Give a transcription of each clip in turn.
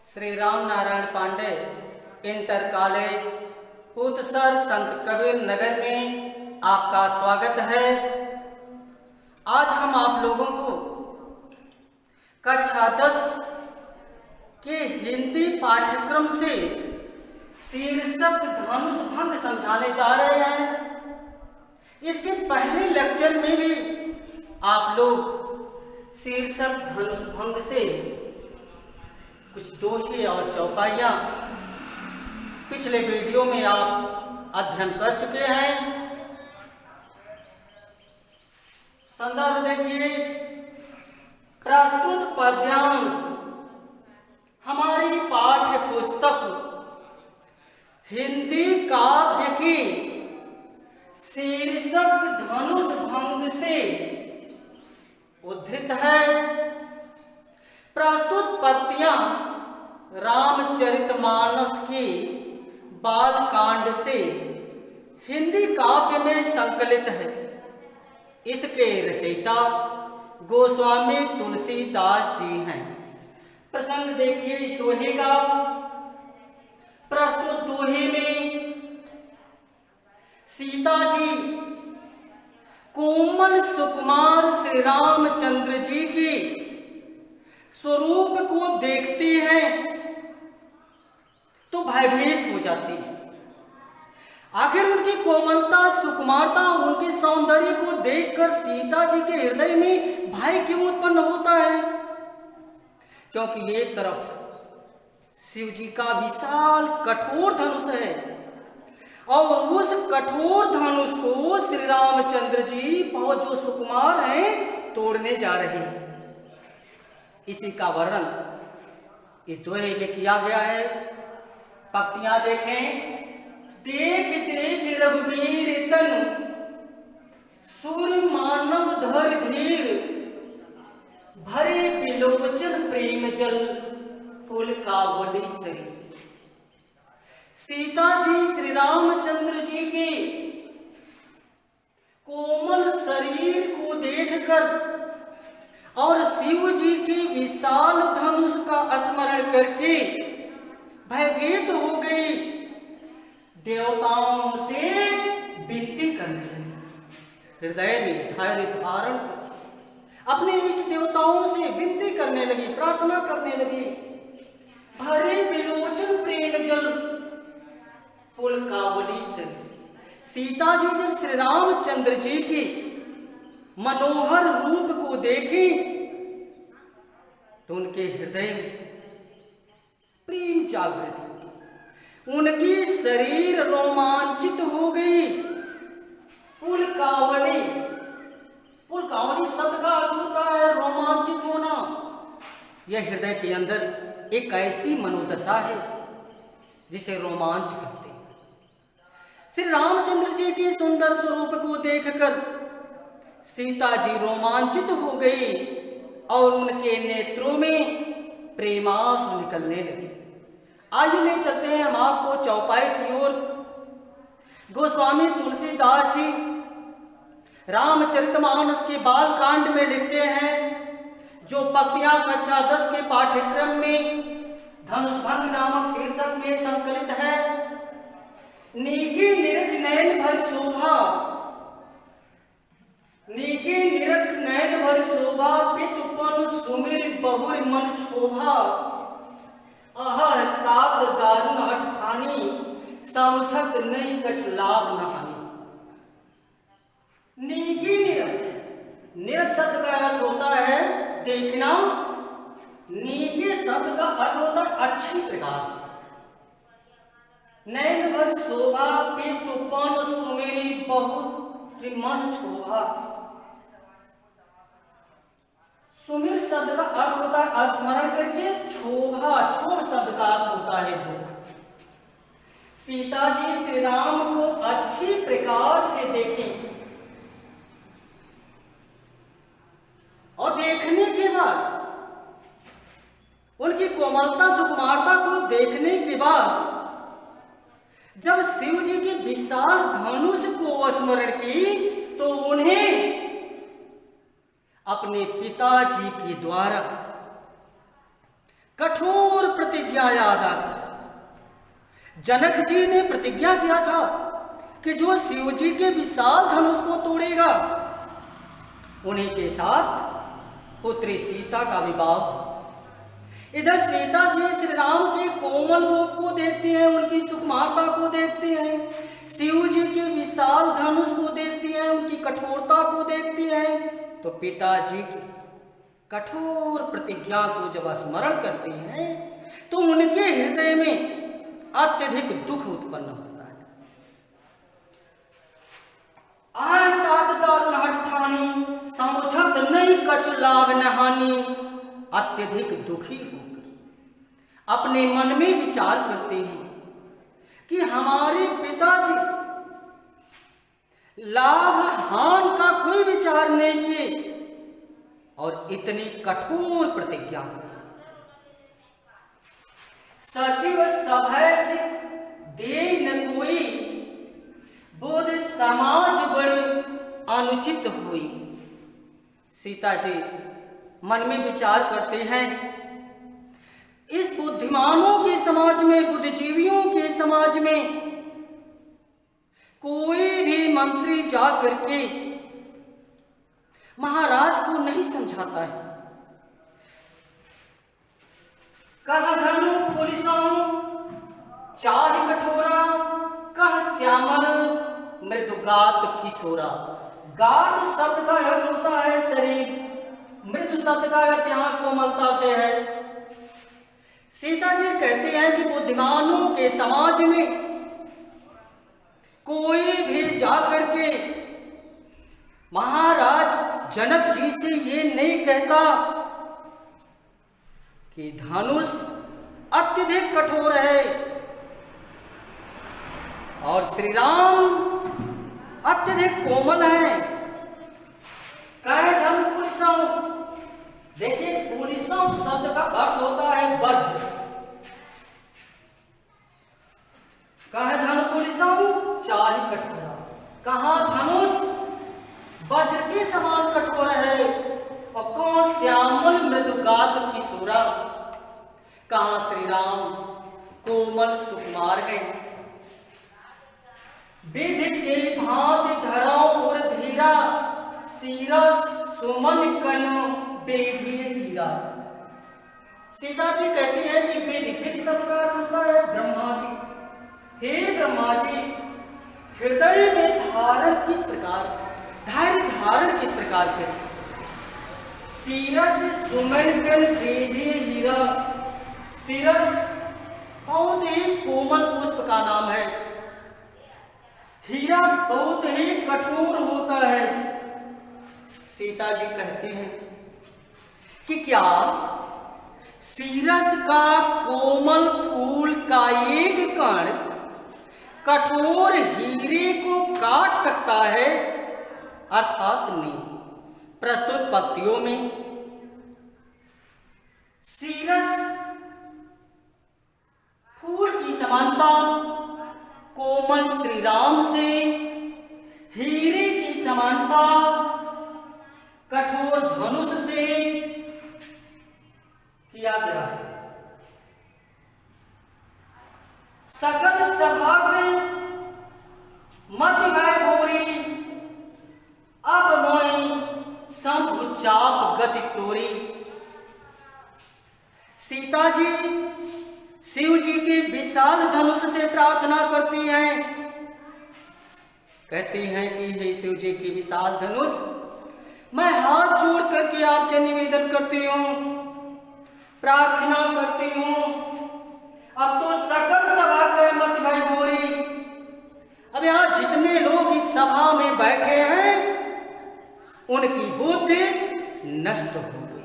Shri Ram Narayan Pandey inter college पूतसर संत कबीर नगर में आपका स्वागत है। आज हम आप लोगों को कक्षा 10 के हिंदी पाठ्यक्रम से शीर्षक धनुष भंग समझाने जा रहे हैं। इसके पहले लेक्चर में भी आप लोग शीर्षक धनुष भंग से कुछ दोहे और चौपाइयाँ पिछले वीडियो में आप अध्ययन कर चुके हैं। संदर्भ देखिए, प्रस्तुत पद्यांश हमारी पाठ्य पुस्तक हिंदी काव्य की शीर्षक धनुष भंग से उद्धृत है। प्रस्तुत पद्यां रामचरितमानस की बाल कांड से हिंदी काव्य में संकलित है। इसके रचयिता गोस्वामी तुलसीदास जी हैं। प्रसंग देखिए इस दोहे का। प्रस्तुत दोहे में सीता जी कोमल सुकुमार श्री रामचंद्र जी की स्वरूप को देखती हैं तो भयभीत हो जाती है। आखिर उनकी कोमलता, सुकुमारता और उनके सौंदर्य को देखकर सीता जी के हृदय में भय क्यों उत्पन्न होता है? क्योंकि एक तरफ शिव जी का विशाल कठोर धनुष है और उस कठोर धनुष को श्री रामचंद्र जी बहुत जो सुकुमार हैं तोड़ने जा रहे हैं। इसी का वर्णन इस दोहे में किया गया है। पंक्तियां देखें। देख देख रघुवीर तन सुर मानव धर धीर भरे बिलोचन प्रेम जल फूल कावली शरीर। सीता जी श्री रामचंद्र जी के कोमल शरीर को देखकर और शिव जी के विशाल धनुष का स्मरण करके भयभीत हो गई। देवताओं से विनती करने लगी। हृदय में धैर्य धारण कर अपने इष्ट देवताओं से विनती करने लगी, प्रार्थना करने लगी। भरे बिलोचन प्रेम जल पुल कावली से। सीता जी जब श्री रामचंद्र जी की मनोहर रूप को देखी तो उनके हृदय में प्रेम जागृत हो गई। उनकी शरीर रोमांचित हो गई। पुलकावली शब्द का अर्थ होता है रोमांचित होना। यह हृदय के अंदर एक ऐसी मनोदशा है जिसे रोमांच कहते हैं। श्री रामचंद्र जी के सुंदर स्वरूप को देखकर सीता जी रोमांचित हो गई और उनके नेत्रों में प्रेमांसु निकलने लगे। आइए ले चलते हैं हम आपको चौपाई की ओर। गोस्वामी तुलसीदास जी रामचरितमानस के बाल कांड में लिखते हैं, जो पंक्तियां कक्षा 10 के पाठ्यक्रम में धनुष भंग नामक शीर्षक में संकलित है। नीकी निरख नयन भर शोभा, नीके निरख नयन भर शोभा, पितुपन सुमिर बहुर मन क्षोभा। आह तात दारुण हठ ठानी, समझत नहीं कछ लाभ नहानी। नीकी निरख, निरख शब्द का अर्थ होता है देखना। नीके शब्द का अर्थ होता है अच्छी प्रकार से। नयन भर शोभा, पितुपन सुमिर बहुत मन क्षोभा। सुमिर शब्द का अर्थ होता है स्मरण करके। क्षोभा, क्षोभ शब्द का अर्थ होता है दुख। सीता जी श्री राम को अच्छी प्रकार से देखें और देखने के बाद उनकी कोमलता, सुकुमारता को देखने के बाद जब शिव जी के विशाल धनुष को स्मरण की तो उन्हें अपने पिताजी के द्वारा कठोर प्रतिज्ञा याद आ गई। जनक जी ने प्रतिज्ञा किया था कि जो शिव जी के विशाल धनुष को तोड़ेगा उन्हीं के साथ पुत्री सीता का विवाह। इधर सीता जी श्री राम के कोमल रूप को देखती हैं, उनकी सुकुमारता को देखती हैं, शिव जी के विशाल धनुष को देखती हैं, उनकी कठोरता को देखती हैं। तो पिताजी की कठोर प्रतिज्ञा को जब स्मरण करती हैं तो उनके हृदय में अत्यधिक दुख उत्पन्न होता है। आय तात दारुण हठ ठानी, समझत नहीं कछु लाग नहानी। अत्यधिक दुखी होकर अपने मन में विचार करते हैं कि हमारे पिताजी लाभ हान का कोई विचार नहीं किए और इतनी कठोर प्रतिज्ञा कर। सचिव सभय से दे न कोई, बोध समाज बड़े अनुचित हुई। सीता जी मन में विचार करते हैं, इस बुद्धिमानों के समाज में, बुद्धिजीवियों के समाज में कोई भी मंत्री जा करके महाराज को नहीं समझाता है। कह धनु पुलिसों चार कठोरा, कह श्यामल मृदुगात किशोरा। गात शब्द का अर्थ होता है शरीर, मृदु शब्द का अर्थ यहाँ कोमलता से है। सीता जी कहते हैं कि बुद्धिमानों के समाज में कोई भी जाकर के महाराज जनक जी से ये नहीं कहता कि धनुष अत्यधिक कठोर है और श्री राम अत्यधिक कोमल है। कहे धन पुलिसों, देखिए पुलिसों शब्द का अर्थ होता है वज्र। कहे धन पुलिसों चार कठोरा, कहा धनुष वज्र के समान कठोर है और कौन श्यामल मृदुगात किशोरा, कहा श्री राम कोमल सुकुमार है। विधि के भांति धरो और धीरा, सीरा सुमन कन बेधी हीरा। सीता जी कहती है कि विधि, विधि शब्द का अर्थ होता है ब्रह्मा जी। हे ब्रह्मा जी, हृदय में धारण किस प्रकार, धैर्य धारण किस प्रकार करें। सीरस सुमन कन बेधी हीरा, सीरस बहुत ही कोमल पुष्प का नाम है, हीरा बहुत ही कठोर होता है। सीता जी कहती हैं कि क्या सीरस का कोमल फूल का एक कण कठोर हीरे को काट सकता है? अर्थात नहीं। प्रस्तुत पंक्तियों में सीरस फूल की समानता कोमल श्री राम से, हीरे की समानता कठोर धनुष से किया गया है। सकल सभा के मति भय भोरी, अब मोई शंभु चाप गति तोरी। सीता जी शिव जी के विशाल धनुष से प्रार्थना करती हैं, कहती हैं कि हे शिव जी की विशाल धनुष, मैं हाथ जोड़ करके आपसे निवेदन करती हूँ, प्रार्थना करती हूँ। अब तो सकल सभा के मत भय भोरी, अब यहाँ जितने लोग इस सभा में बैठे हैं उनकी बुद्धि नष्ट हो गई,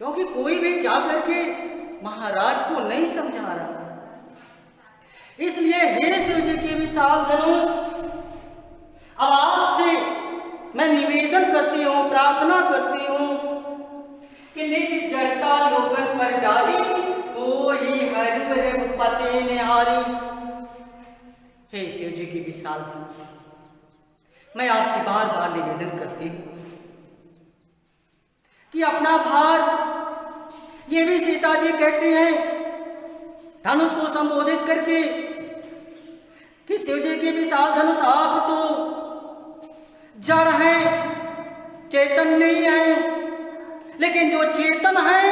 क्योंकि कोई भी जाकर के महाराज को नहीं समझा रहा। इसलिए हे शिव जी की विशाल धनुष, अब आपसे मैं निवेदन करती हूँ, प्रार्थना करती हूँ कि निज जड़ता लोकन पर डाली, कोई हरि रघुपति निहारी। हे शिव जी की विशाल धनुष, मैं आपसे बार बार निवेदन करती हूँ कि अपना भार ये भी सीता जी कहती हैं धनुष को संबोधित करके कि शिव जी के विशाल धनुष आप तो जड़ है, चेतन नहीं है, लेकिन जो चेतन है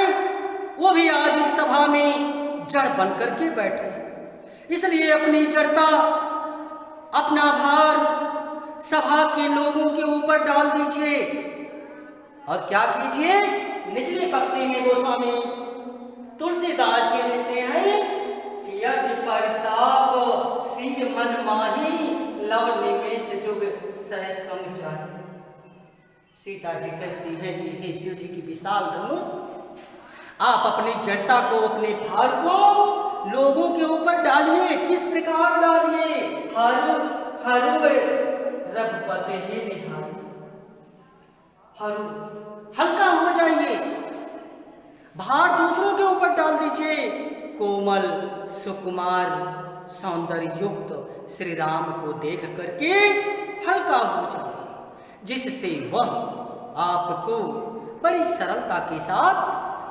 वो भी आज इस सभा में जड़ बन करके बैठे। इसलिए अपनी जड़ता, अपना भार सभा के लोगों के ऊपर डाल दीजिए और क्या कीजिए। निचली पंक्ति में गोस्वामी तुलसीदास जी लिखते हैं कि यदि परिताप सिय मन माही लव निमेष जुग सह समझाही। सीता जी कहती है कि हे शिव जी की विशाल धनुष, आप अपनी जड़ता को, अपने भार को लोगों के ऊपर डालिए। किस प्रकार डालिए? हरु रघुपति ही निहारी, हरु हल्का हो जाइए, भार दूसरों के ऊपर डाल दीजिए। कोमल सुकुमार सौंदर्य युक्त श्री राम को देख करके हल्का हो जाए, जिससे वह आपको बड़ी सरलता के साथ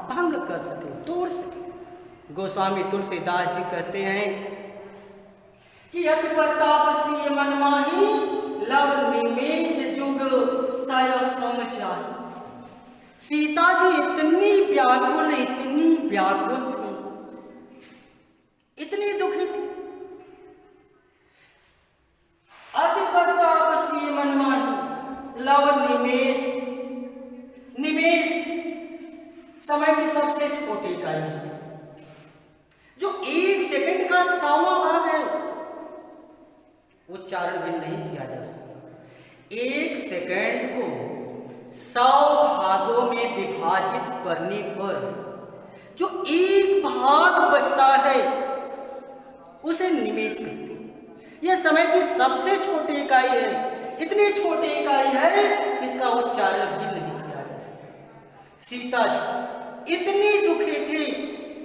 भंग कर सके, तोड़ सके। गोस्वामी तुलसीदास जी कहते हैं कि यति प्रताप सिय मन माही लव निमेष जुग सय समझाही। सीता जी इतनी व्याकुल थी, इतनी दुखी थी। अति प्रताप सिय मन माही लव निमेष, निमेष समय की सबसे छोटी इकाई है, जो 1 सेकंड का 100वां भाग है, उच्चारण भी नहीं किया जा सकता। 1 सेकंड को 100 भागों में विभाजित करने पर जो 1 भाग बचता है उसे निमेष कहते हैं। यह समय की सबसे छोटी इकाई है, इतनी छोटी इकाई है कि इसका उच्चारण भी नहीं किया जा सकता। सीता जी इतनी दुखी थी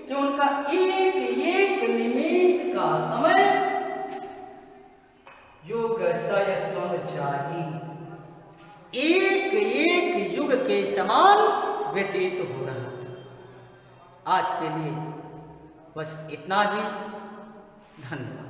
कि उनका एक एक निमेष का समय योग सय समझाही, एक एक युग के समान व्यतीत हो रहा था। आज के लिए बस इतना ही। धन्यवाद।